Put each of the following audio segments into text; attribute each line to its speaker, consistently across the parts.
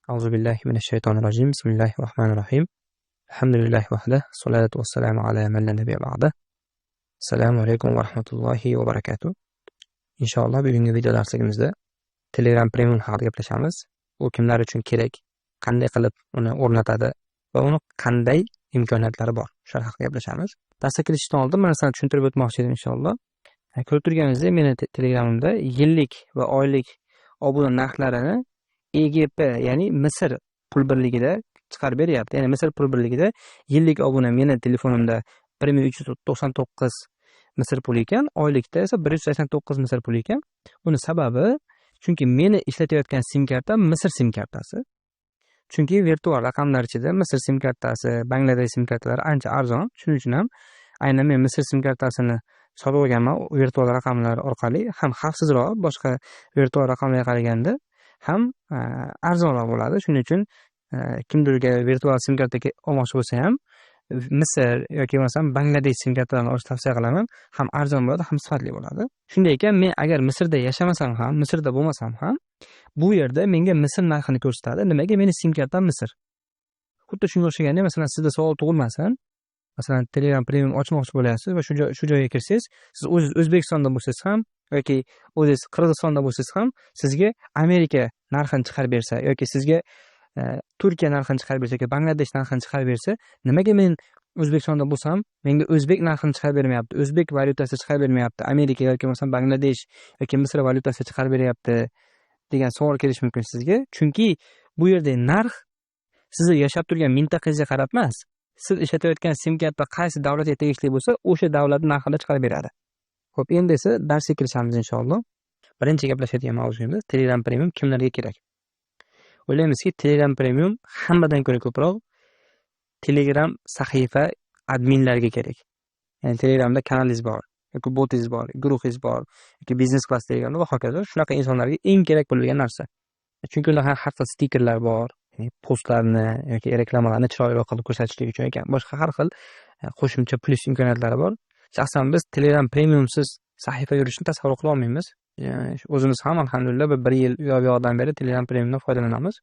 Speaker 1: أعوذ بالله من الشيطان الرجيم بسم الله الرحمن الرحيم الحمد لله وحده الصلاة والسلام على من لا نبي بعده Assalomu alaykum va rahmatullohi va barakatuh. Inshaalloh bugungi video darsigimizda Telegram Premium haqida gaplashamiz. U kimlar uchun kerak, qanday qilib uni o'rnatadi va uni qanday imkoniyatlari bor, shu haqida gaplashamiz. Darsga kirishdan oldin men sizlarga tushuntirib o'tmoqchi edim inshaalloh. Ko'rib turganingizdek, meni Telegramimda yillik va oylik obuna narxlarini EGP, ya'ni Misr pul birligida chiqarib beryapti. Ya'ni Misr pul birligida yillik obuna meni telefonimda 1399 Misr puli ekan, oylikda esa 189 Misr puli ekan. Buni sababi chunki meni ishlatayotgan sim kartam Misr sim kartasi. Chunki virtual raqamlar ichida Misr sim kartasi, Bangladesh sim kartalari ancha arzon. Shuning uchun ham aynan men Misr sim kartasini sotib olganman virtual raqamlar orqali. Ham xavfsizroq, boshqa virtual raqamlarga qaraganda ham arzonroq bo'ladi. Shuning uchun kimdirga virtual sim karta olmoqchi bo'lsa ham Misr yoki masalan Bangladesh sim kartalarini olishni tavsiya qilaman. Ham arzon bo'ladi, ham sifatli bo'ladi. Shunday ekan, men agar Misrda yashamasam ham, Misrda bo'lmasam ham, bu yerda menga Misr narxini ko'rsatadi. Nimaga? Meni sim kartam Misr. Xuddi shunga o'xshaganda, masalan, sizda savol tug'ilmasin. Masalan, Telegram Premium ochmoqchi bo'layapsiz va shu joyga kirsangiz, siz o'zingiz O'zbekistonda bo'lsangiz ham yoki o'zingiz Qirg'izistonda bo'lsangiz ham, sizga Amerika narxini chiqarib bersa yoki sizga Turkiya narxini chiqarib bersa yoki Bangladesh narxini chiqarib bersa, nimaga men O'zbekistonda bo'lsam, menga o'zbek narxini chiqarib bermayapti, o'zbek valyutasi chiqarib bermayapti, Amerika yoki masalan Bangladesh yoki Misr valyutasi chiqarib beryapti degan savol kelishi mumkin sizga. Chunki bu yerda narx siz yashab turgan mintaqangizga qarab emas, siz ishlatayotgan sim karta qaysi davlatga tegishli bo'lsa, o'sha davlat narxini chiqarib beradi. Xo'p, endi esa darsga kirishamiz inshaalloh. Birinchi gaplashadigan mavzuyimiz Telegram Premium kimlarga kerak? O'ylaymizki, Telegram Premium hammadan ko'ra ko'proq Telegram sahifa adminlarga kerak. Ya'ni Telegramda kanalingiz bor, yoki botingiz bor, guruhingiz bor, yoki biznes klass Telegramda va hokazo. Shunaqa insonlarga eng kerak bo'lgan narsa. Chunki ular har xil stikerlar bor, ya'ni postlarni yoki reklamalarni chiroyli qilib ko'rsatishlik uchun ekan. Boshqa har xil qo'shimcha plus imkoniyatlari bor. Shaxsan biz Telegram Premiumsiz sahifa yurishni tasavvur qila olmaymiz. O'zimiz ham alhamdulillah bir yil yo'qdan beri Telegram Premiumdan foydalanamiz.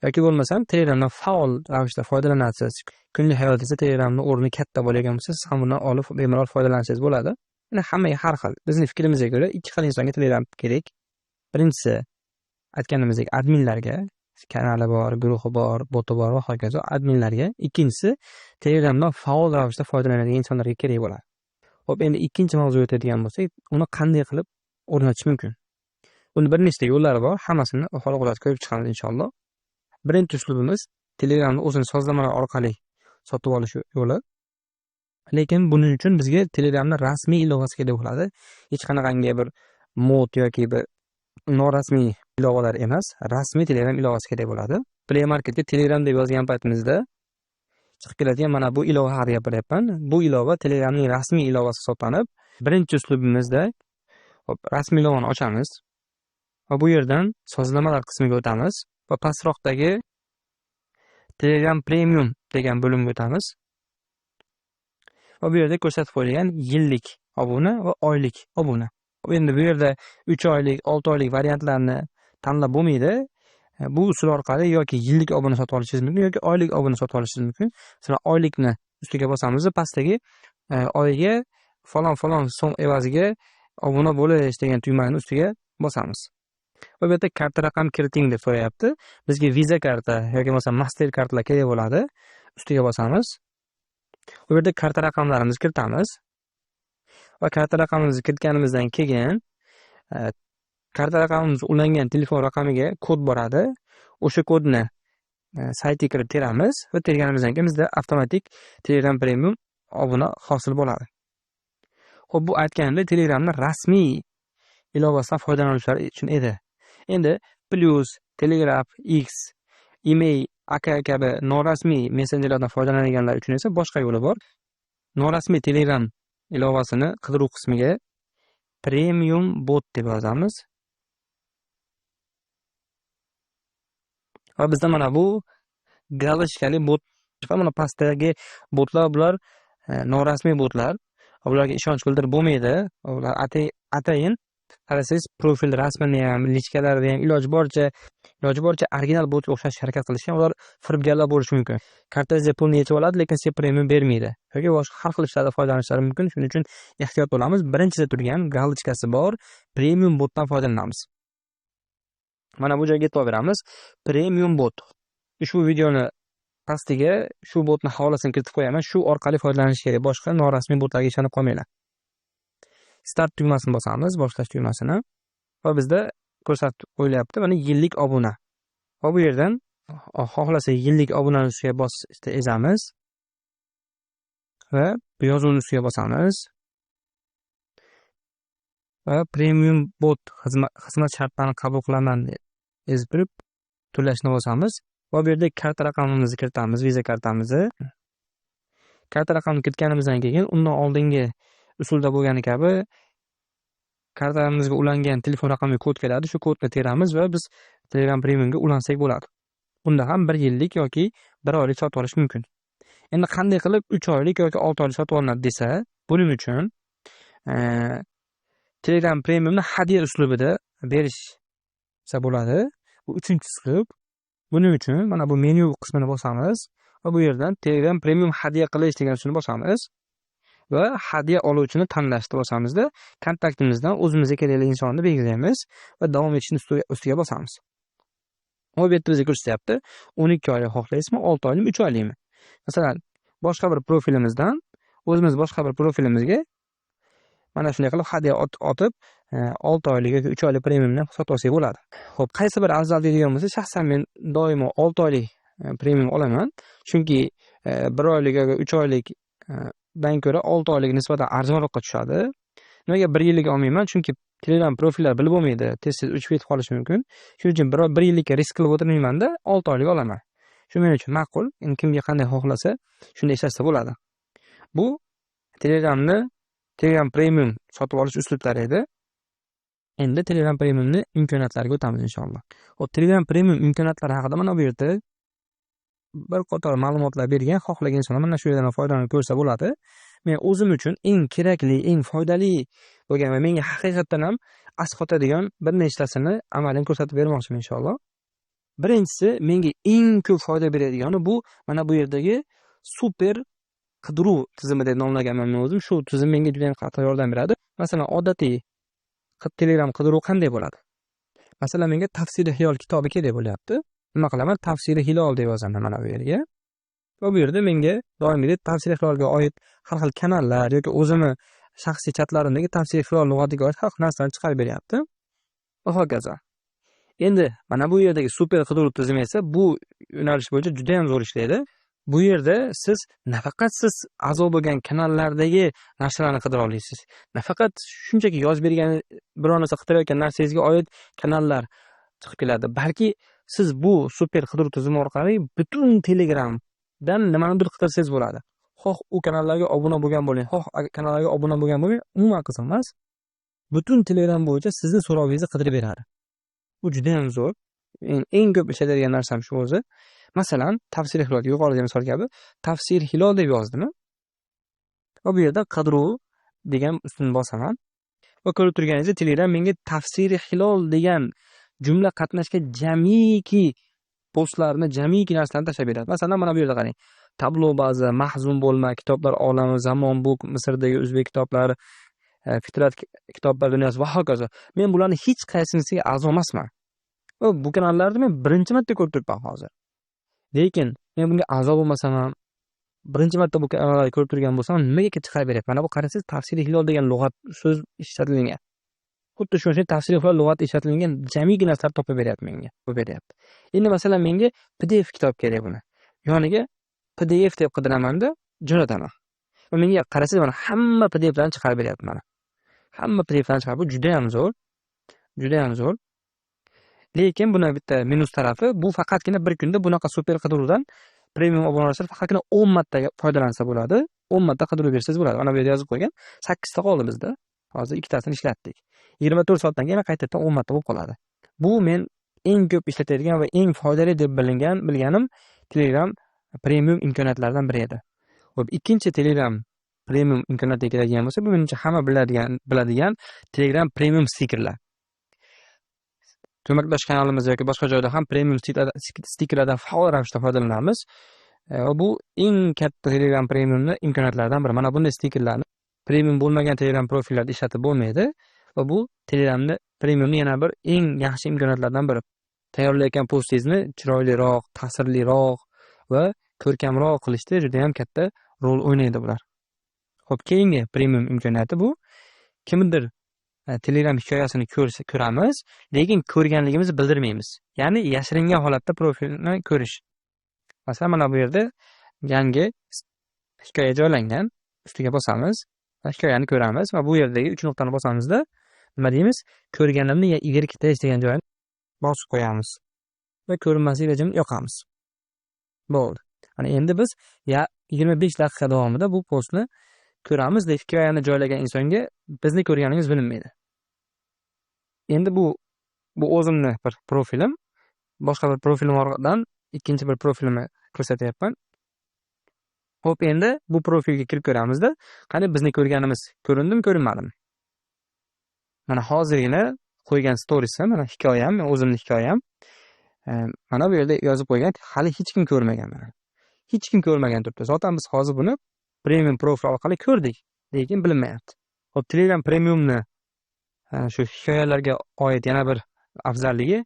Speaker 1: Yoki bo'lmasam Telegramdan faol ravishda foydalanasiz. Kunlik hayotingizda Telegramning o'rni katta bo'lgan bo'lsa, siz ham bundan olib bemalol foydalansangiz bo'ladi. Yana hammaga har xil. Bizning fikrimizga ko'ra ikki xil insonga Telegram kerak. Birinchisi aytganimizdek adminlarga, kanali bor, guruhi bor, boti bor va hokazo adminlarga. Ikkinchisi Telegramdan faol ravishda foydalanadigan insonlarga kerak bo'ladi. Xo'p, endi ikkinchi mavzuga o'tadigan bo'lsak, uni qanday qilib o'rnatish mumkin? Buni bir nechta yo'llari bor. Hammasini xullas ko'rib chiqamiz inshaalloh. Birinchi uslubimiz Telegramni o'zini sozlamalar orqali sotib olish yo'li. Lekin buning uchun bizga Telegramning rasmiy ilovasi kerak bo'ladi. Hech qanaqangi bir mod yoki bir norasmiy ilovalar emas, rasmiy Telegram ilovasi kerak bo'ladi. Play Marketga Telegram deb yozgan paytimizda chiqib keladigan mana bu ilova haqida gapiryapman. Bu ilova Telegramning rasmiy ilovasi hisoblanib, birinchi uslubimizda rasmiy ilovani ochamiz va bu yerdan sozlamalar qismiga o'tamiz va pastroqdagi Telegram Premium degan bo'limga o'tamiz. Va bu yerda ko'rsatib qo'yilgan yillik obuna va oylik obuna. Endi bu yerda 3 oylik, 6 oylik variantlarni tanlab bo'lmaydi. Bu usul orqali yoki yillik obuna sotib olishingiz mumkin yoki oylik obuna sotib olishingiz mumkin. Masalan, oylikni ustiga bosamiz, pastdagi oyiga falon so'm evaziga obuna bo'lish degan tugmani ustiga bosamiz. Va bu yerda karta raqam kiriting deb so'rayapti. Bizga Visa karta yoki masalan Master kartalar kerak bo'ladi. Ustiga bosamiz. Bu yerda karta raqamlarimizni kiritamiz. Va karta raqamimizni kiritganimizdan keyin karta raqamimiz ulangan telefon raqamiga kod boradi. O'sha kodni saytga kirib teramiz va terganimizdan keyin bizda avtomatik Telegram Premium obuna hosil bo'ladi. Xo'p, bu aytganimdek Telegramning rasmiy ilovasidan foydalanuvchilar uchun edi. Endi Plus, Telegraph, X, email, aka kabi norasmiy messenjerlardan foydalanganlar uchun esa boshqa yo'li bor. Norasmiy Telegram ilovasini qidiruv qismiga Premium bot deb yozamiz. Va bizda mana bu galishkali bot, mana pastdagi botlar bular norasmiy botlar. Ularga ishonch bildirib bo'lmaydi. Ular atayin qarasangiz profil rasmini ham, lichkalarni ham iloji boricha original botga o'xshashga harakat qilishgan. Ular firibgarlar bo'lishi mumkin. Kartangizga pulni yechib oladi, lekin sizga premium bermaydi. Yoki boshqa har xil ishlarda foydalanishlari mumkin. Shuning uchun ehtiyot bo'lamiz. Birinchida turgan galochkasi bor premium botdan foydalanamiz. Mana bu joyga e'tibor beramiz. Premium bot. Ushbu videoni pastiga shu botni havolasini kiritib qo'yaman. Shu orqali foydalanish kerak. Boshqa norasmiy botlarga ishonib qolmanglar. Start tugmasini bosamiz, boshlash tugmasini. Va bizda ko'rsatib qo'yilyapti. Mana yillik obuna. Va bu yerdan xohlasak yillik obunani ustiga bosishda ezamiz. Va bu yozuvni ustiga bosamiz. Va premium bot xizmat shartlarini qabul qilaman ezib turib to'lashni bosamiz. Va bu yerda karta raqamimizni kiritamiz, viza kartamizni. Karta raqamini kiritganimizdan keyin undan oldingi usulda bo'lgani kabi kartamizga ulangan telefon raqamiga kod keladi. Shu kodni teramiz va biz Telegram Premiumga ulansak bo'ladi. Bunda ham 1 yillik yoki 1 oylik sotib olish mumkin. Endi qanday qilib 3 oylik yoki 6 oylik sotib olinadi desa, buning uchun Telegram Premiumni hadya uslubida berishsa bo'ladi. Bu 3-uslub. Buning uchun mana bu menyu qismini bosamiz va bu yerdan Telegram Premium hadya qilish degan tugmani bosamiz va hadya oluvchini tanlashni bosamizda kontaktimizdan o'zimizga kerakli insonni belgilaymiz va davom etishni ustiga bosamiz. Bu yerda bizga ko'rsatyapti 12 oylik xohlaysizmi, 6 oylikmi, 3 oylikmi? Masalan, boshqa bir profilimizdan o'zimiz boshqa bir profilimizga mana shunday qilib hadya otib 6 oylik yoki 3 oylik premiumni sotib olsak bo'ladi. Xo'p, qaysi biri afzal deydigan bo'lsa, shaxsan men doimo 6 oylik premium olaman. Chunki 1 oylik yoki 3 oylik dan ko'ra 6 oylik nisbatan arzonroqqa tushadi. Nimaga 1 yillik olmayman? Chunki Telegram profillar bilib bo'lmaydi, tez-tez o'chib ketib qolishi mumkin. Shuning uchun 1 yillikka risk qilib o'tirmayman-da, 6 oylik olaman. Shu men uchun ma'qul. Endi kimga qanday xohlasa, shunday ishlasa bo'ladi. Bu Telegram Premium sotib olish uslublari edi. Endi Telegram Premiumni imkoniyatlariga o'tamiz inshaalloh. Xo'p, Telegram Premium imkoniyatlari haqida mana bu yerda bir qator ma'lumotlar bergan. Xohlagan insonlar mana shu yerdan foydalanib ko'rsa bo'ladi. Men o'zim uchun eng kerakli, eng foydali bo'lgan va menga haqiqatan ham asqotadigan bir nechtasini amaldan ko'rsatib bermoqchiman inshaalloh. Birinchisi, menga eng ko'p foyda beradigani bu mana bu yerdagi super qidiruv tizimi deb nomlaganman men o'zim. Shu tizim menga juda ham qattiq yordam beradi. Masalan, odatiy Telegram qidiruv qanday bo'ladi? Masalan, menga Tafsiri Hilol kitobi kerak bo'lyapti. Nima qilaman? Tafsiri Hilol deb yozaman mana bu yerga. Va bu yerda menga doimiy Tafsiri Hilolga oid har xil kanallar yoki o'zimni shaxsiy chatlarimdagi Tafsiri Hilol lug'atiga oid har xil narsalarni chiqarib beryapti. Va hokazo. Endi mana bu yerdagi super qidiruv tizimi esa bu yo'nalish bo'yicha juda ham zo'r ishlaydi. Bu yerda siz nafaqat siz a'zo bo'lgan kanallardagi narsalarni qidira olasiz. Nafaqat shunchaki yozib bergan biror narsa qidirayotgan narsangizga oid kanallar chiqib keladi, balki siz bu super qidiruv tizimi orqali butun Telegramdan nimanidir qidirsangiz bo'ladi. Xoh u kanallarga obuna bo'lgan bo'ling, xoh kanallarga obuna bo'lgan bo'lmang, umuman qiziq emas. Butun Telegram bo'yicha sizning so'rovingizni qidirib beradi. Bu juda ham zo'r. Eng ko'p ishlatadigan narsam shu o'zi. Masalan, Tafsiri Hilol yuqorida misol kabi Tafsir Hilol deb yozdimi? Va bu yerda qidiruv degan ustuni bosaman. Va ko'rib turganingizdek, Telegram menga Tafsiri Hilol degan jumla qatnashgan jamiki postlarni, jamiki narsalarni tashlab beradi. Masalan, mana bu yerda qarang. Tablo baza, mahzun bo'lma, kitoblar olami, zamon bu Misrdagi o'zbek kitoblari, fitrat kitoblar dunyosi va hokazo. Men bularni hech qaysinisiga a'zo emasman. Va bu kanallarni men birinchi marta ko'rib turibman hozir. Lekin men bunga a'zo bo'lmasam ham, birinchi marta bu kanallarni ko'rib turgan bo'lsam, nimaga chiqarib beryapti? Mana bu qarasangiz Tafsiri Hilol degan lug'at so'z ishlatilgan. Xuddi shuncha Tafsiri Hilol lug'ati ishlatilgan jamiki narsalar topib beryapti menga. Bu beryapti. Endi masalan menga PDF kitob kerak buni. Yoniga PDF deb qidiraman-da, jo'nataman. Va menga qarasangiz mana hamma PDFlarni chiqarib beryapti mana. Hamma PDFlarni chiqarib, bu juda ham zo'r. Juda ham zo'r. Lekin buni bitta minus tarafi, bu faqatgina bir kunda bunaqa super qidiruvdan premium obunachilar faqatgina 10 marta foydalansa bo'ladi. 10 marta qidiruv bersangiz bo'ladi. Mana bu yerda yozib qo'ygan. 8 ta qoldi bizda. Hozir 2 tasini ishlatdik. 24 soatdan keyin qaytadan 10 marta bo'lib qoladi. Bu men eng ko'p ishlatadigan va eng foydali deb bilganim Telegram premium imkoniyatlaridan biri edi. Xo'p, ikkinchi Telegram premium imkoniyatiga keladigan bo'lsa, bu menimcha hamma biladigan Telegram premium stikerlar. Ko'makdosh kanalimizda yoki boshqa joyda ham premium stikerlardan faol ravishda foydalanamiz. Bu eng katta Telegram premiumni imkoniyatlaridan biri. Mana bunday stikerlarni premium bo'lmagan Telegram profillarda ishlatib bo'lmaydi va bu Telegramni premiumni yana bir eng yaxshi imkoniyatlardan biri. Tayyorlayotgan postingizni chiroyliroq, ta'sirliroq va ko'rkamroq qilishda juda ham katta rol o'ynaydi bular. Xo'p, keyingi premium imkoniyati bu kimdir Telegram hikoyasini ko'ramiz, lekin ko'rganligimizni bildirmaymiz. Ya'ni yashiringan holatda profilni ko'rish. Masalan, mana bu yerda yangi hikoya joylangan, ustiga bosamiz va hikoyani ko'ramiz va bu yerdagi 3 nuqtani bosamizda nima deymiz? Ko'rganimni Y degan joyini bosib qo'yamiz va ko'rinmaslik rejimini yoqamiz. Bo'ldi. Ana endi biz 25 daqiqa davomida bu postni ko'ramiz, lekin hikoyani joylagan insonga bizni ko'rganimiz bilinmaydi. Endi bu o'zimni bir profilim, boshqa bir profilim orqadan ikkinchi bir profilimni ko'rsatyapman. Xo'p, endi bu profilga kirib ko'ramizda, qani bizni ko'rganimiz ko'rindimi, ko'rinmadimi? Mana hozirgina qo'ygan storiesim, mana hikoyam, o'zimning hikoyam. Mana bu yerda yozib qo'ygan, hali hech kim ko'rmagan mana. Hech kim ko'rmagan turibdi. Zotan biz hozir buni premium profil orqali ko'rdik, lekin bilinmayapti. Xo'p, Telegram premiumni shu hikoyalarga oid yana bir afzalligi,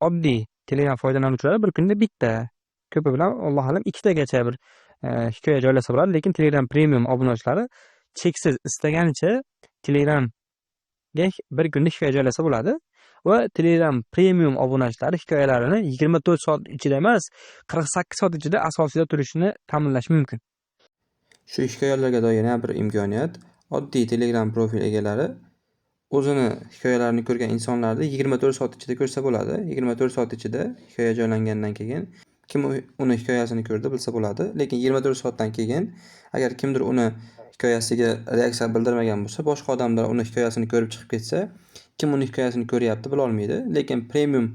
Speaker 1: oddiy Telegram foydalanuvchilari bir kunda bitta, ko'pi bilan Alloh alam 2 tagacha bir hikoya joylasa bo'ladi, lekin Telegram premium obunachilari cheksiz istaganicha Telegramga bir kunda hikoya joylasa bo'ladi va Telegram premium obunachilari hikoyalarini 24 soat ichida emas, 48 soat ichida asosida turishini ta'minlash mumkin.
Speaker 2: Shu hikoyalarga doir yana bir imkoniyat, oddiy Telegram profil egalari o'zini hikoyalarini ko'rgan insonlarni 24 soat ichida ko'rsa bo'ladi. 24 soat ichida hikoya joylangandan keyin kim uni hikoyasini ko'rdi bilsa bo'ladi. Lekin 24 soatdan keyin agar kimdir uni hikoyasiga reaksiya bildirmagan bo'lsa, boshqa odamlar uni hikoyasini ko'rib chiqib ketsa, kim uni hikoyasini ko'ryapti bila olmaydi. Lekin premium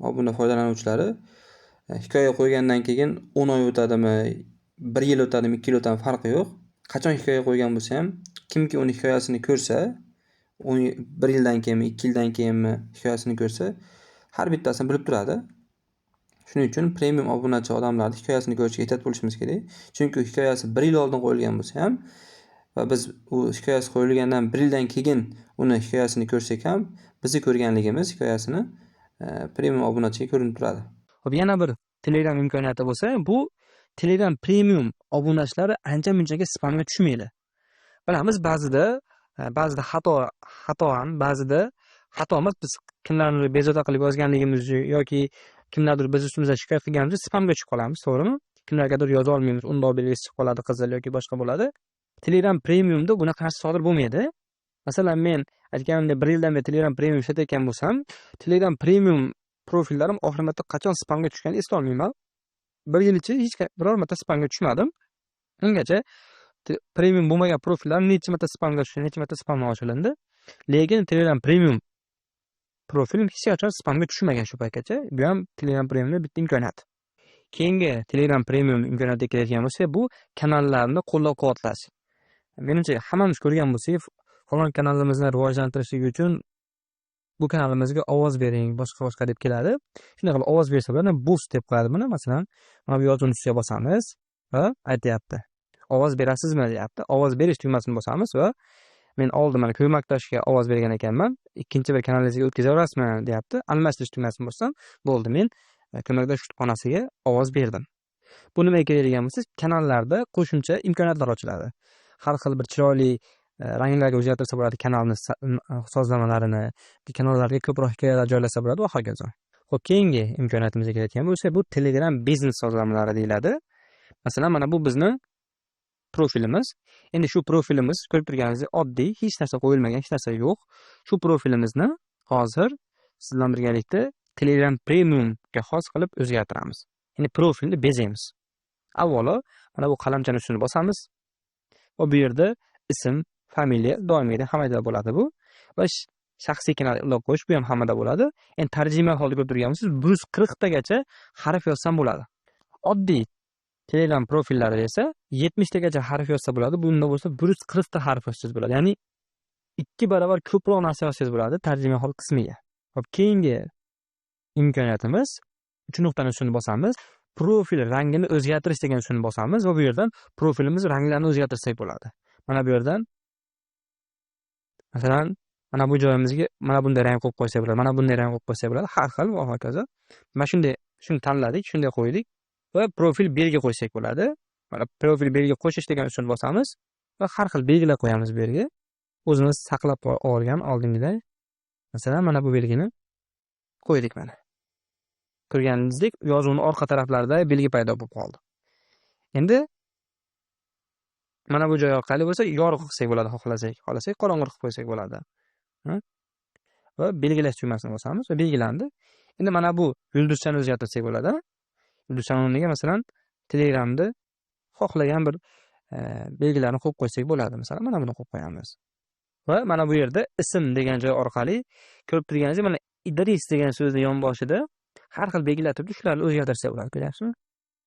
Speaker 2: obuna foydalanuvchilari hikoya qo'ygandan keyin 10 oy o'tadimi, 1 yil o'tadimi, 2 yil o'tadimi farqi yo'q. Qachon hikoya qo'ygan bo'lsa ham, kimki uni hikoyasini ko'rsa, 1 yildan keyinmi, 2 yildan keyinmi hikoyasini ko'rsa, har bittasini bilib turadi. Shuning uchun premium obunachi odamlarning hikoyasini ko'rishga ehtiyot bo'lishimiz kerak. Chunki hikoyasi 1 yil oldin qo'yilgan bo'lsa ham va biz u hikoyasi qo'yilgandan 1 yildan keyin uni hikoyasini ko'rsak ham, bizni ko'rganligimiz hikoyasini premium obunachiga ko'rinib turadi.
Speaker 1: Xo'p, yana bir Telegram imkoniyati bo'lsa, bu Telegram premium obunachilari ancha-munchaga spamga tushmaydi. Bilamiz, ba'zida xato ham, ba'zida xato emas, biz kimlarni bezovta qilib yozganligimiz yoki kimlardir biz ustimizdan shikoyat qilganimizda spamga tushib qolamiz, to'g'rimi? Kimlargadir yoza olmaymiz, undoq belgisi chiqib qoladi, qizil yoki boshqa bo'ladi. Telegram premiumda bunaqa narsa sodir bo'lmaydi. Masalan, men aytganimdek 1 yildan beri Telegram premium ishlatayotgan bo'lsam, Telegram premium profillarim oxirgi marta qachon spamga tushganini eslay olmayman. 1 yil ichida hech biror marta spamga tushmadim. Ungacha premium bo'lmagan profillar necha marta spamga tushdi, necha marta spamdan ochilindi. Lekin Telegram premium profilim hech qachon spamga tushmagan shu paytgacha. Bu ham Telegram premiumning bitta imkoniyati. Keyingi Telegram premium imkoniyatiga keladigan bo'lsak, bu kanallarni qo'llab-quvvatlash. Menimcha hammamiz ko'rgan bo'lsak, falon kanalimizni rivojlantirishlik uchun bu kanalimizga ovoz bering, boshqa deb keladi. Shunday qilib ovoz bersa bo'ladi, boost deb qo'yadi buni. Masalan, mana bu yozuvni ustiga bosamiz va aytayapti. Ovoz berasizmi deyapti. Ovoz berish tugmasini bosamiz va men oldin mana ko'makdoshga ovoz bergan ekanman. Ikkinchi bir kanalingizga o'tkazaverasizmi deyapti. Almashtirish tugmasini bossam, bo'ldi, men ko'makdosh kutubxonasiga ovoz berdim. Bu nimaga keladigan bo'lsa, kanallarda qo'shimcha imkoniyatlar ochiladi. Har xil bir chiroyli ranglarga o'zgartirsa bo'ladi kanalni sozlamalarini, kanallarga ko'proq hikoyalar joylasa bo'ladi va hokazo. Xo'p, keyingi imkoniyatimizga keladigan bo'lsa, bu Telegram biznes sozlamalari deyiladi. Masalan, mana bu bizni profilimiz. Endi shu profilimiz ko'rib turganingizdek oddiy, hech narsa qo'yilmagan, hech narsa yo'q. Shu profilimizni hozir siz bilan birgalikda Telegram Premiumga xos qilib o'zgartiramiz. Ya'ni profilni bezaymiz. Avvalo, mana bu qalamchani ustini bosamiz va bu yerda ism, familiya, doimiyda hammada bo'ladi bu. Va shaxsiy kanal ilova qo'yish bu ham hammada bo'ladi. Endi tarjima holda ko'rib turganmisiz, 140 tagacha harf yozsam bo'ladi. Oddiy Telegram profillarida esa 70 tagacha harf yozsa bo'ladi. Bunda bo'lsa 140 ta harf yozsangiz bo'ladi. Ya'ni 2 barobar ko'proq narsa yozsangiz bo'ladi tarjima hol qismiga. Hop, keyingi imkoniyatimiz 3 nuqtani ustini bosamiz. Profil rangini o'zgartirish degan ustuni bosamiz va bu yerdan profilimiz ranglarini o'zgartirsak bo'ladi. Mana bu yerdan masalan, mana bu joyimizga mana bunday rang qo'yib qo'ysak bo'ladi. Mana bunday rang qo'yib qo'ysak bo'ladi. Har xil va hokazo. Mana shuni tanladik, shunday qo'ydik va profil belgi qo'ysak bo'ladi. Mana profil belgi qo'shish degan ustuni bosamiz va har xil belgilar qo'yamiz bu yerga. O'zimiz saqlab olgan oldingida masalan mana bu belgini qo'ydik mana. Ko'rganingizdek, yozuvning orqa taraflarida belgi paydo bo'lib qoldi. Endi mana bu joy orqali bo'lsa yorug' qilsak bo'ladi, xohlasak qorong'i qilib qo'ysak bo'ladi. Va belgilash tugmasini bosamiz va belgilandi. Endi mana bu yulduzchani o'zgartirsak bo'ladi. Yulduzchani o'rniga masalan Telegramda xohlagan bir belgilarni qo'yib qo'ysak bo'ladi. Masalan, mana buni qo'yib qo'yamiz. Va mana bu yerda ism degan joy orqali ko'rib turganingizdek, mana Idris degan so'zni yonboshida har xil belgilar turibdi, shularni o'zgartirsak bo'ladi, ko'ryapsizmi?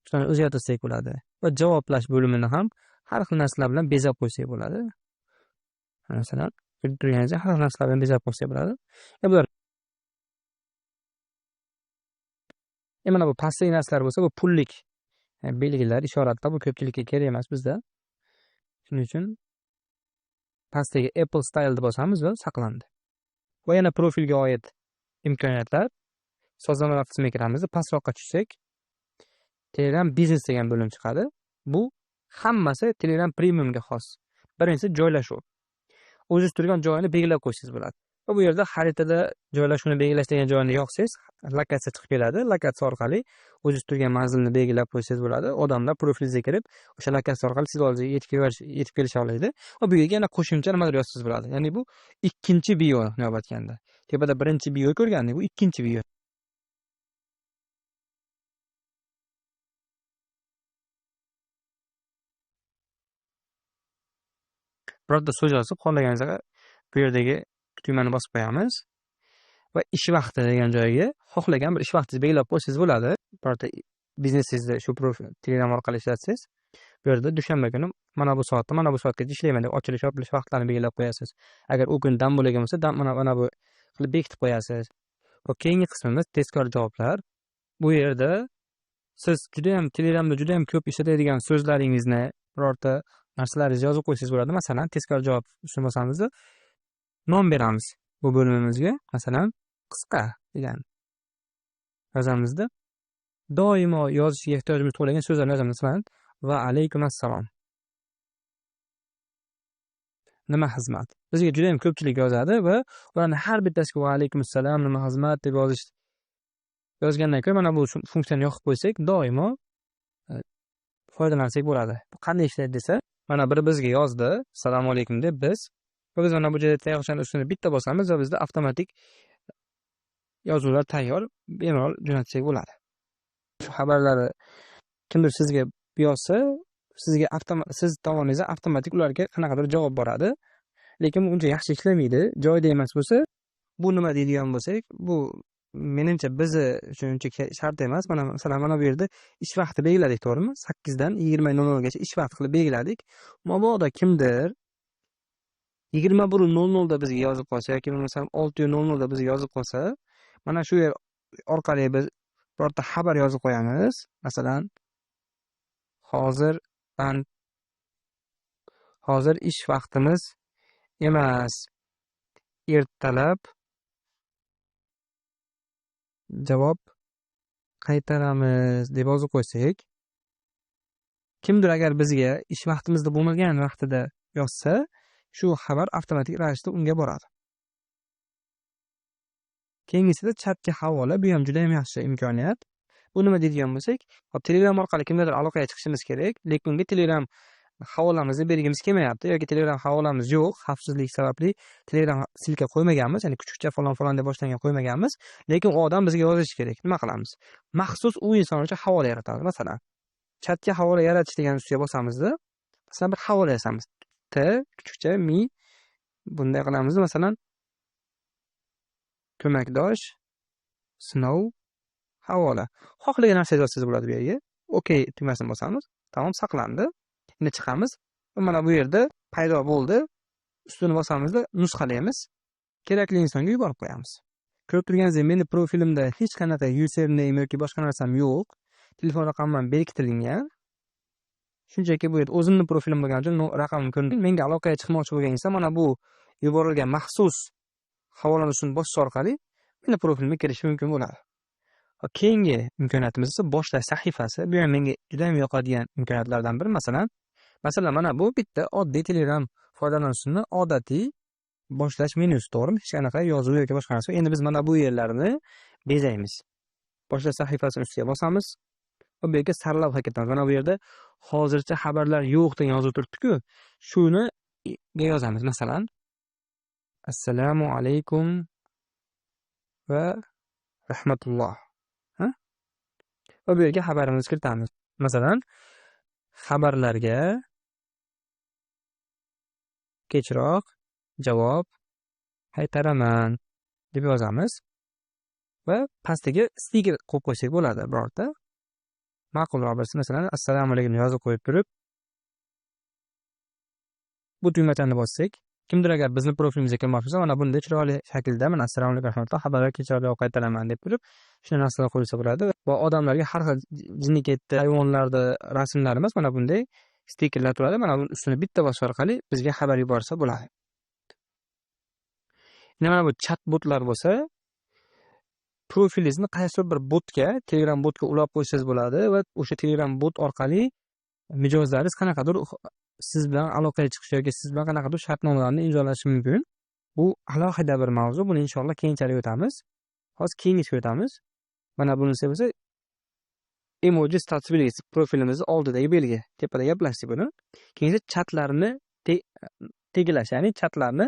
Speaker 1: Shularni o'zgartirsak bo'ladi. Va javoblash bo'limini ham har xil narsalar bilan bezab qo'ysak bo'ladi. Masalan, ko'rib turganingizdek, har xil narsalar bilan bezab qo'ysak bo'ladi. Bular mana bu pastdagi narsalar bo'lsa, bu pullik belgilar, ishoratlar, bu ko'pchilikka kerak emas bizda. Shuning uchun pastdagi Apple Style deb bosamiz va saqlandi. Va yana profilga oid imkoniyatlar. Sozlamalar qismiga kiramiz. Pastroqqa tushsak, Telegram Business degan bo'lim chiqadi. Bu hammasi Telegram Premiumga xos. Birinchisi joylashuv. O'zingiz turgan joyini belgilab qo'ysangiz bo'ladi. Va bu yerda xaritada joylashuvni belgilash degan joyni yoqsangiz, lokatsiya chiqib keladi. Lokatsiya orqali o'zingiz turgan manzilni belgilab qo'ysangiz bo'ladi. Odamlar profilingizga kirib, o'sha lokatsiya orqali siz oldingizga yetib kelisha oladi. Va bu yerga yana qo'shimcha nimadir yozsangiz bo'ladi. Ya'ni bu ikkinchi bio navbatganda. Tepada birinchi bio ko'rgandik, bu ikkinchi bio. Birorta so'z yozib, xohlaganingizga bu yerdagi tugmani bosib qo'yamiz va ish vaqti degan joyga xohlagan bir ish vaqtingizni belgilab qo'ysangiz bo'ladi. Birorta biznesingizni shu profil Telegram orqali ishlatsangiz, bu yerda dushanba kuni mana bu soatgacha ishlayman deb ochilish, yopilish vaqtlarini belgilab qo'yasiz. Agar u kun dam bo'lgan bo'lsa, mana bu qilib bekitib qo'yasiz. Va keyingi qismimiz tezkor javoblar. Bu yerda siz Telegramda juda ham ko'p ishlatadigan so'zlaringizni, birorta narsalaringizni yozib qo'ysangiz bo'ladi. Masalan, tezkor javob ustini bosamizda nom beramiz bu bo'limimizga. Masalan, qisqa degan yozamizda. Doimo yozishga ehtiyojimiz tug'ilgan so'zlarni yozamiz. Masalan, va alaykum assalom. Nima xizmat? Bizga juda ham ko'pchilik yozadi va ularni har bittasiga va alaykum assalom, nima xizmat deb yozgandan keyin mana bu funksiyani yoqib qo'ysak, doimo foydalansak bo'ladi. Bu qanday ishlaydi desa, mana biri bizga yozdi, assalomu alaykum deb biz mana bu joyda tayoqchani ustini bitta bosamiz va bizda avtomatik yozuvlar tayyor, bemalol jo'natsak bo'ladi. Shu xabarlarni kimdir sizga yozsa, siz tomoningizdan avtomatik ularga qanaqadir javob boradi. Lekin uncha yaxshi ishlamaydi. Joyida emas bo'lsa, bu nima deydigan bo'lsak, bu menimcha bizi uchun uncha shart emas. Masalan, mana bu yerda ish vaqti belgiladik, to'g'rimi? 8 dan 20:00 gacha ish vaqti qilib belgiladik. Mabodo kimdir 21:00 da bizga yozib qolsa yoki bo'lmasam 6:00 da bizga yozib qolsa, mana shu yer orqali biz birorta xabar yozib qo'yamiz. Masalan, hozir ish vaqtimiz emas, ertalab javob qaytaramiz deb yozib qo'ysak, kimdir agar bizga ish vaqtimizda bo'lmagan vaqtida yozsa, shu xabar avtomatik ravishda unga boradi. Keyingisida chatga havola, bu ham juda ham yaxshi imkoniyat. Bu nima deydigan bo'lsak, Telegram orqali kimgadir aloqaga chiqishimiz kerak, lekin unga Telegram havolamizni bergimiz kelmayapti yoki Telegram havolamiz yo'q, xavfsizlik sababli Telegram silka qo'ymaganmiz, ya'ni kuchukcha falon deb boshlangan qo'ymaganmiz, lekin u odam bizga yozishi kerak. Nima qilamiz? Maxsus u inson uchun havola yaratamiz. Masalan, chatga havola yaratish degan ustiga bosamizda, masalan bir havola yozamiz. T kuchukcha mi bunday qilamiz. Masalan, ko'makdosh sinov havola. Xohlagan narsa yozsangiz bo'ladi bu yerga. OK tugmasini bosamiz. Tamom, saqlandi. Endi chiqamiz. Mana bu yerda paydo bo'ldi. Ustini bosamizda nusxalaymiz. Kerakli insonga yuborib qo'yamiz. Ko'rib turganingizdek, meni profilimda hech qanaqa username yoki boshqa narsam yo'q. Telefon raqamim berkitilingan. Shunchaki bu yerda o'zimning profilim bo'lgani uchun raqamim ko'rinadi. Menga aloqaga chiqmoqchi bo'lgan inson mana bu yuborilgan maxsus havola nusxasini bosish orqali meni profilimga kirishi mumkin bo'ladi. Keyingi imkoniyatimiz esa boshlash sahifasi. Bu ham menga juda ham yoqadigan imkoniyatlardan biri. Masalan, mana bu bitta oddiy Telegram foydalanuvchisini odatiy boshlash menyusi, to'g'rimi? Hech qanaqa yozuv yoki boshqa narsa. Endi biz mana bu yerlarni bezaymiz. Boshlash sahifasining ustiga bosamiz. Va bu yerga sarlavha ketamiz. Mana bu yerda hozircha xabarlar yo'q degan yozuv turibdi-ku, shuni yozamiz. Masalan, assalomu alaykum va rahmatulloh. Va bu yerga xabarimizni kiritamiz. Masalan, xabarlarga kechroq javob qaytaraman deb yozamiz va pastiga stiker qo'yib qo'ysak bo'ladi birorta. Ma'qulroq birisi, masalan, assalomu alaykum yozib qo'yib turib, bu tugmachani bossak, kimdir agar bizning profilimizga kirmoqchi bo'lsa, mana bunday chiroyli shaklda mana assalomu alaykum rahmatulloh, xabarlar kechroq javob qaytaraman deb turib, shuni narsalar qo'ysa bo'ladi. Va odamlarga har xil jinni ketdi, hayvonlarda rasmlar emas, mana bunday stikerlar turadi. Mana buni ustini bitta bosish orqali bizga xabar yuborsa bo'ladi. Mana bu chat botlar bo'lsa, profilingizni qaysi bir botga, Telegram botga ulab qo'ysangiz bo'ladi va o'sha Telegram bot orqali mijozlaringiz qanaqadir siz bilan aloqaga chiqish yoki siz bilan qanaqadir shartnomalarni imzolashi mumkin. Bu alohida bir mavzu. Buni inshaalloh keyinchalik o'tamiz. Hozir keyingiga o'tamiz. Mana bunisi bo'lsa emoji status belgisi, profilimizni oldidagi belgi, tepadagi plastik buni. Keyingi chatlarni tegilash, ya'ni chatlarni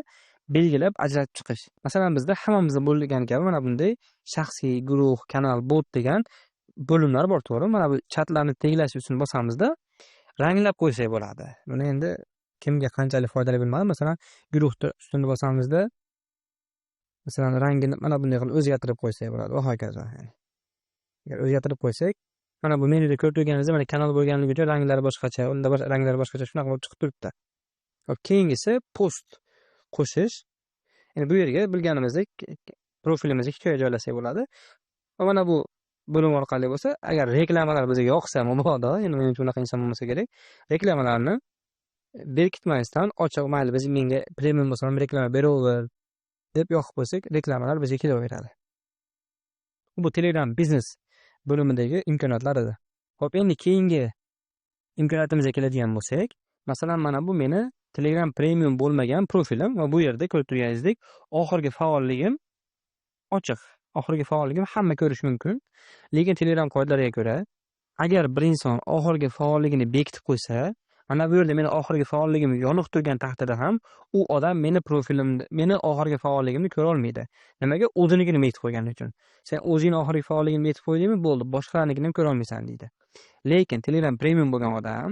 Speaker 1: belgilab ajratib chiqish. Masalan, bizda hammamizda bo'lgan kabi mana bunday shaxsiy, guruh, kanal, bot degan bo'limlar bor, to'g'rimi? Mana bu chatlarni tegilash uchun bosamizda ranglab qo'ysak bo'ladi. Buni endi kimga qanchalik foydali bilmadim. Masalan, guruhni ustini bosamizda masalan rangini mana bunday qilib o'zgartirib qo'ysak bo'ladi va hokazo. Agar o'zgartirib qo'ysak, mana bu menyuda ko'rib turganingizda mana kanal bo'lganligi uchun ranglari boshqacha, unda ranglari boshqacha shunaqa bo'lib chiqib turibdi. Keyingisi post qo'shish. Endi bu yerga bilganimizdek profilimizga hikoya joylasak bo'ladi. Va mana bu bo'lim orqali bo'lsa, agar reklamalar bizga yoqsa, mabodo, endi men unaqa inson bo'lmasa kerak, reklamalarni berkitmasdan ochiq, mayli biz menga premium bo'lsa ham reklama beraver deb yoqib qo'ysak, reklamalar bizga kelaveradi. Bu Telegram biznes bo'limidagi imkoniyatlar edi. Xo'p, endi keyingi imkoniyatimizga keladigan bo'lsak, masalan, mana bu meni Telegram premium bo'lmagan profilim va bu yerda ko'rib turganingizdek, oxirgi faolligim ochiq. Oxirgi faolligim hamma ko'rish mumkin. Lekin Telegram qoidalariga ko'ra, agar bir inson oxirgi faolligini bekitib qo'ysa, mana bu yerda meni oxirgi faolligim yoniq turgan taqdirda ham u odam meni profilimni, meni oxirgi faolligimni ko'ra olmaydi. Nimaga? O'zinikini bekitib qo'yganing uchun. Sen o'zing oxirgi faolligini bekitib qo'ydingmi, bo'ldi, boshqalarnikini ham ko'ra olmaysan deydi. Lekin Telegram premium bo'lgan odam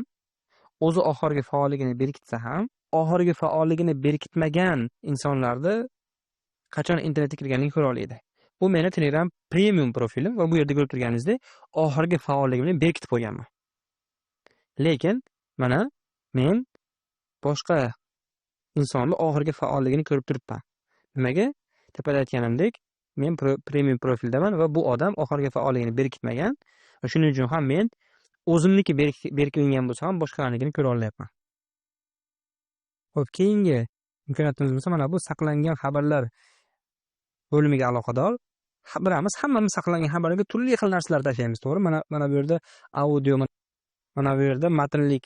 Speaker 1: o'zi oxirgi faolligini berkitsa ham, oxirgi faolligini berkitmagan insonlarni qachon internetga kirganligini ko'ra oladi. Bu meni Telegram premium profilim va bu yerda ko'rib turganingizdek, oxirgi faolligimni berkitib qo'yganman. Lekin mana men boshqa insonni oxirgi faolligini ko'rib turibman. Nimaga? Tepada aytganimdek, men premium profildaman va bu odam oxirgi faolligini berkitmagan va shuning uchun ham men o'zimniki berkilingan bo'lsa ham boshqalarnikini ko'ra olyapman. Xo'p, keyingi imkoniyatimiz bo'lsa mana bu saqlangan xabarlar bo'limiga aloqador. Bilamiz, hammamiz saqlangan xabarlarga turli xil narsalar tashlaymiz, to'g'ri? Mana bu yerda audio, mana bu yerda matnlik,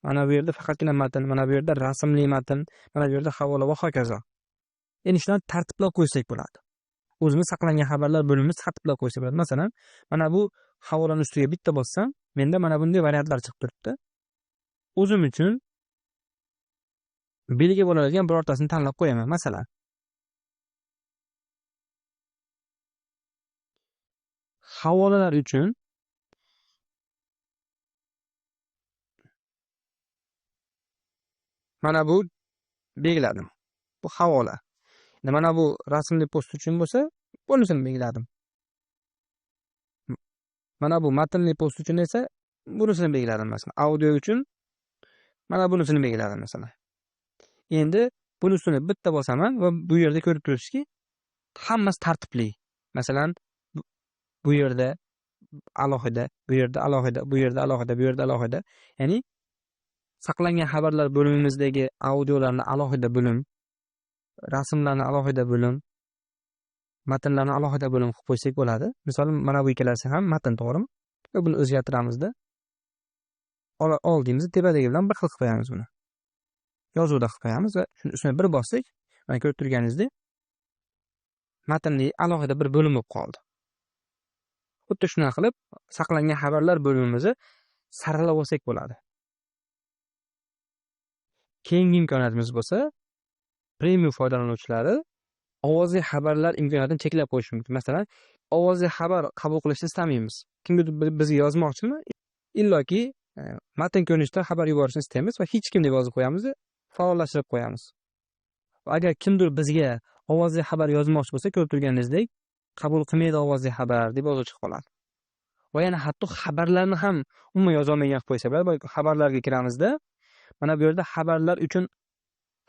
Speaker 1: mana bu yerda faqatgina matn, mana bu yerda rasmli matn, mana bu yerda havola va hokazo. Endi shularni tartiblab qo'ysak bo'ladi. O'zimiz saqlangan xabarlar bo'limimiz tartiblab qo'ysak bo'ladi. Masalan, mana bu havolaning ustiga bitta bossam, menda mana bunday variantlar chiqib turibdi. O'zim uchun belgi bo'ladigan birortasini tanlab qo'yaman. Masalan, havolalar uchun mana bu belgiladim. Bu havola. Mana bu rasmli post uchun bo'lsa, bunisini belgiladim. Mana bu matnli post uchun esa bunisini belgiladim. Masalan, audio uchun Mana bunisini belgiladi masalan. Endi bunisini bitta bosaman va bu yerda ko'rib turibsizki, hammasi tartibli. Masalan, bu yerda alohida, bu yerda alohida, bu yerda alohida, bu yerda alohida. Ya'ni saqlangan xabarlar bo'limimizdagi audiolarni alohida bo'lim, rasmlarni alohida bo'lim, matnlarni alohida bo'lim qilib qo'ysak bo'ladi. Misol mana bu ikkalasi ham matn, to'g'rimi? Va buni o'zgartiramizda oldimizni tepadagi bilan bir xil qilib qo'yamiz buni. Yozuvda qilib qo'yamiz va shuni ustiga bir bossak, mana ko'rib turganingizdek, matnli alohida bir bo'lim bo'lib qoldi. Xuddi shunday qilib saqlangan xabarlar bo'limimizni saralab olsak bo'ladi. Keyingi imkoniyatimiz bo'lsa, premium foydalanuvchilari ovozli xabarlar imkoniyatini cheklab qo'yish mumkin. Masalan, ovozli xabar qabul qilishni istamaymiz. Kimdir bizga yozmoqchimi? Illoki matn ko'rinishida xabar yuborishni istaymiz va hech kim deb yozib qo'yamiz, faollashtirib qo'yamiz. Va agar kimdir bizga ovozli xabar yozmoqchi bo'lsa, ko'rib turganingizdek, qabul qilmaydi ovozli xabar deb yozib chiqib qoladi. Va yana hatto xabarlarni ham umuman yoza olmagan qilib qo'ysa bo'ladi. Xabarlarga kiramizda, mana bu yerda xabarlar uchun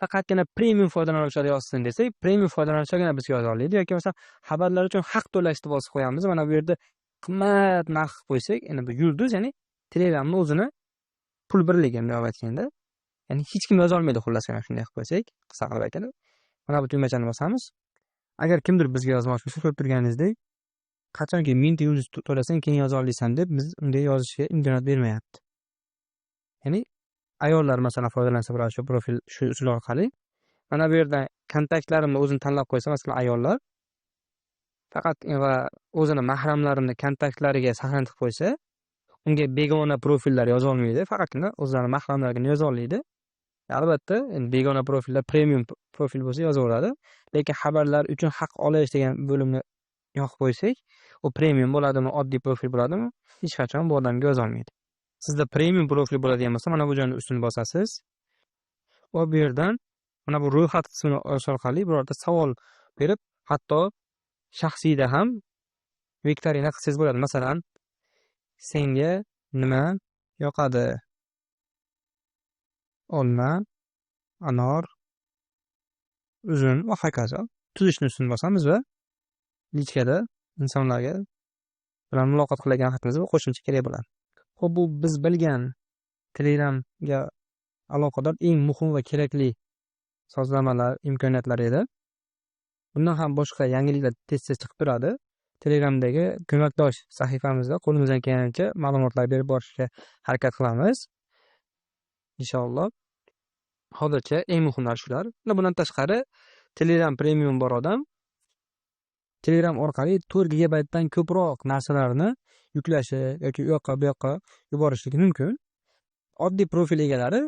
Speaker 1: faqatgina premium foydalanuvchilar yozsin desak, premium foydalanuvchilargina biz yoza oladi. Yoki masalan, xabarlar uchun haq to'lashni bosib qo'yamiz. Mana bu yerda qimmat narx qilib qo'ysak, endi bu yulduz, ya'ni Telegramning o'zini pul birligi bunday aytganda. Ya'ni hech kim yoza olmaydi, xullas ham shunday qilib qo'ysak, qisqa qilib aytadi. Mana bu tugmachani bosamiz. Agar kimdir bizga yozmoqchi bo'lsa, ko'rib turganingizdek, qachonki 1000 ta yulduz to'lasang keyin yoza olasan deb biz unday yozishga imkoniyat bermayapti. Ya'ni ayollar masalan foydalansa bo'ladi shu profil, shu usul orqali. Mana bu yerdan kontaktlarimni o'zini tanlab qo'ysa, masalan ayollar faqat va o'zini mahramlarini kontaktlariga saqlantirib qo'ysa, unga begona profillar yoza olmaydi, faqatgina o'zlarining mahramlariga yoza oladi. Albatta, begona profillar premium profil bo'lsa yozaveradi, lekin xabarlar uchun haq olish degan bo'limni yoqib qo'ysak, u premium bo'ladimi, oddiy profil bo'ladimi, hech qachon bu odamga yoza olmaydi. Sizda premium profil bo'ladigan bo'lsa, mana bu joyni ustini bosasiz va bu yerdan mana bu ro'yxat qismini olish orqali birorta savol berib, hatto shaxsiyda ham viktorina qilsangiz bo'ladi. Masalan, senga nima yoqadi? Olma, anor, uzum va hokazo. Tuzishni ustini bosamiz va lichkada insonlarga bilan muloqot qilgan vaqtimizda qo'shimcha kerak bo'ladi. Xo'p, bu biz bilgan Telegramga aloqador eng muhim va kerakli sozlamalar, imkoniyatlar edi. Bundan ham boshqa yangiliklar tez-tez chiqib turadi. Telegramdagi ko'makdosh sahifamizda qo'limizdan kelgancha ma'lumotlar berib borishga harakat qilamiz. Inshaalloh. Hozircha eng muhimlari shular. Bundan tashqari Telegram premium bor odam Telegram orqali 4 GB dan ko'proq narsalarni yuklashi yoki u yoqqa bu yoqqa yuborishligi mumkin. Oddiy profil egalari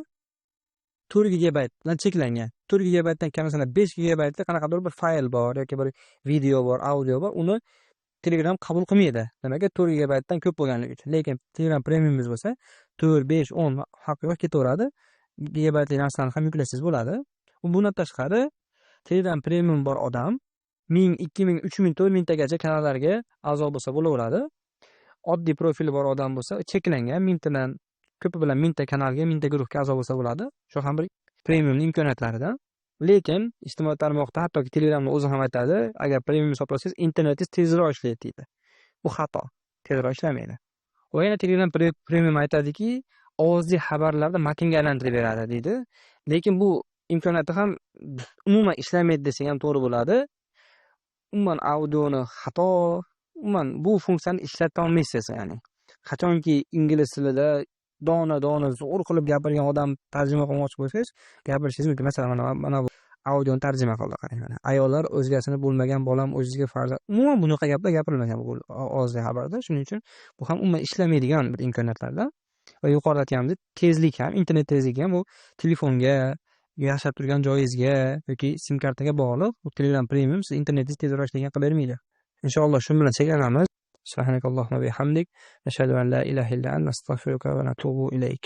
Speaker 1: 4 GB bilan cheklangan. 4 GB dan kam masalan 5 GB da qanaqadir bir fayl bor yoki bir video bor, audio bor, uni Telegram qabul qilmaydi. Nimaga? 4 GB dan ko'p bo'lganligi uchun. Lekin Telegram premiumimiz bo'lsa 4, 5, 10 haqiqatga ketaveradi. Gigabaytli narsalarni ham yuklasangiz bo'ladi. Bundan tashqari Telegram premium bor odam 1000, 2000, 3000, 4000 tagacha kanallarga a'zo bo'lsa bo'laveradi. Oddiy profili bor odam bo'lsa cheklangan 1000 tadan ko'pi bilan 1000 ta kanalga, 1000 ta guruhga a'zo bo'lsa bo'ladi. Shu ham bir premiumning imkoniyatlaridan. Lekin ijtimoiy tarmoqda hattoki Telegramning o'zi ham aytadi, agar premium hisoblasangiz internetingiz tezroq ishlaydi deydi. Bu xato. Tezroq ishlamaydi. Va yana Telegram premium aytadiki, ovozli xabarlarni matnga aylantirib beradi deydi. Lekin bu imkoniyati ham umuman ishlamaydi desang ham to'g'ri bo'ladi. Umuman audioni xato, umuman bu funksiyani ishlata olmaysiz, ya'ni. Qachonki ingliz tilida dona zo'r qilib gapirgan odam tarjima qilmoqchi bo'lsangiz, gapirishingiz mumkin. Masalan, mana bu audioni tarjima qildi, qarang mana. Ayollar o'zgasini bo'lmagan bolam o'ziga farzand. Umuman bunaqa gaplar gapirilmagan bu ovozli xabarda. Shuning uchun bu ham umuman ishlamaydigan bir imkoniyatlardan. Va yuqorida aytganimizdek, tezlik ham, internet tezligi ham bu telefonga, yashab turgan joyingizga yoki sim kartaga bog'liq. Bu Telegram Premium siz internetingiz tezroq ishlaydigan qilib bermaydi. Inshaalloh shu bilan cheklanamiz. Subhanakallohumma bihamdik, nashhadu an la ilaha illa anta, astagfiruka va natubu ilayk.